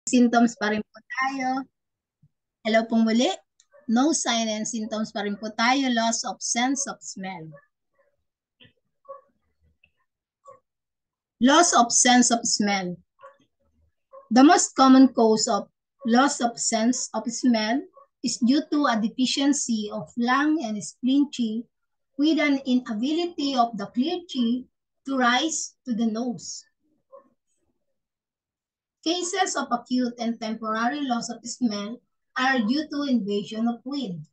Symptoms pa rin po tayo. Hello pong muli. No sign and symptoms pa rin po tayo. Loss of sense of smell. Loss of sense of smell. The most common cause of loss of sense of smell is due to a deficiency of lung and spleen qi with an inability of the clear qi to rise to the nose. Cases of acute and temporary loss of smell are due to invasion of wind.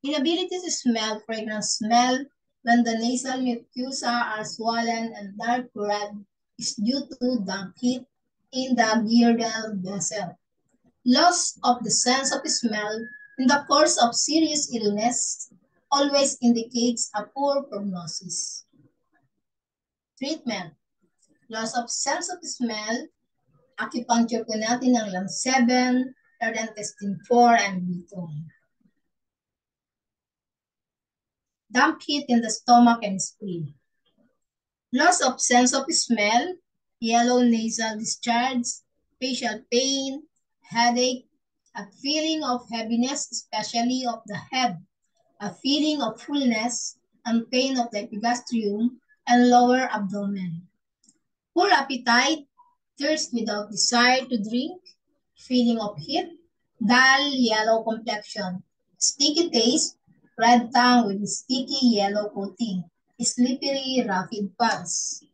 Inability to smell fragrance smell when the nasal mucosa are swollen and dark red is due to damp heat in the girdle vessel. Loss of the sense of smell in the course of serious illness always indicates a poor prognosis. Treatment. Loss of sense of smell, acupuncture po natin ng lung 7, third intestine 4, and B2. Damp heat in the stomach and spleen. Loss of sense of smell, yellow nasal discharge, facial pain, headache, a feeling of heaviness, especially of the head, a feeling of fullness and pain of the epigastrium and lower abdomen. Poor appetite, thirst without desire to drink, feeling of heat, dull yellow complexion, sticky taste, red tongue with sticky yellow coating, slippery rapid pulse.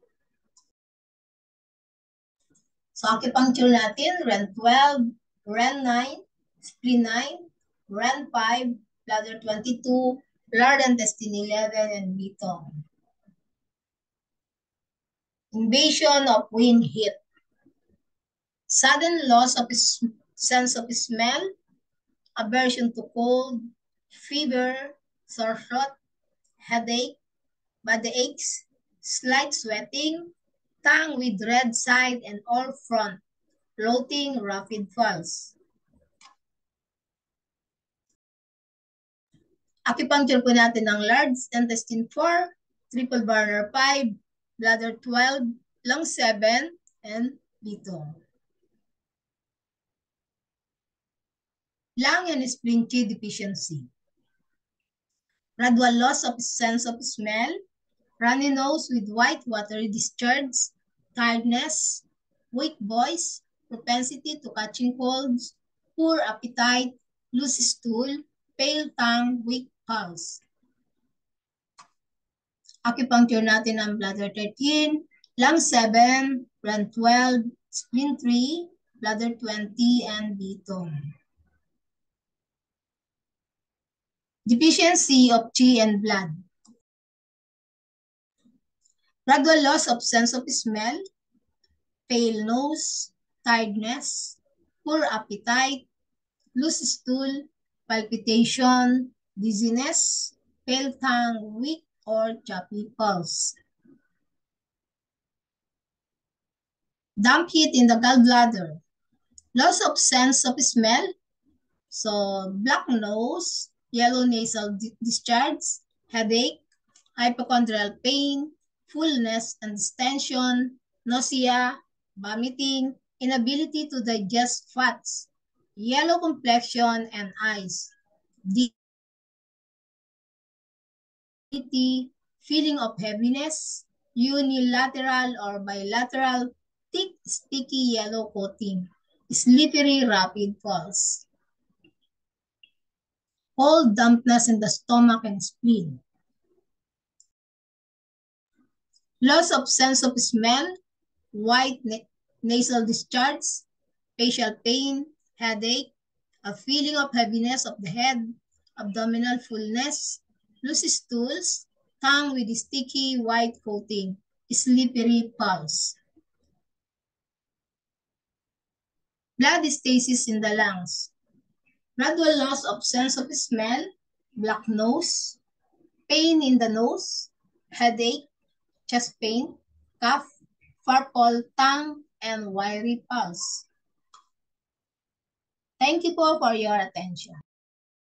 So acupuncture natin, REN 12, REN 9, spleen 9, REN 5, bladder 22, large intestine 11, and B2. Invasion of wind heat. Sudden loss of sense of smell, aversion to cold, fever, sore throat, headache, body aches, slight sweating, tongue with red side and all front, floating rapid pulse. Acupuncture po natin ng large intestine 4, triple burner 5, bladder 12, lung 7, and B2. Lung and spleen qi deficiency. Gradual loss of sense of smell, runny nose with white watery discharge, tiredness, weak voice, propensity to catching colds, poor appetite, loose stool, pale tongue, weak pulse. Acupuncture natin ang bladder 13, lung 7, REN 12, spleen 3, bladder 20, and B2. Deficiency of qi and blood. Gradual loss of sense of smell, pale nose, tiredness, poor appetite, loose stool, palpitation, dizziness, pale tongue, weak or choppy pulse. Damp heat in the gallbladder. Loss of sense of smell, so black nose, yellow nasal discharge, headache, hypochondrial pain, fullness and distension, nausea, vomiting, inability to digest fats, yellow complexion and eyes, feeling of heaviness, unilateral or bilateral, thick, sticky yellow coating, slippery rapid pulse. Cold dampness in the stomach and spleen. Loss of sense of smell, white nasal discharge, facial pain, headache, a feeling of heaviness of the head, abdominal fullness, loose stools, tongue with sticky white coating, slippery pulse. Blood stasis in the lungs. Gradual loss of sense of smell, black nose, pain in the nose, headache, chest pain, cough, purple tongue, and wiry pulse. Thank you po for your attention.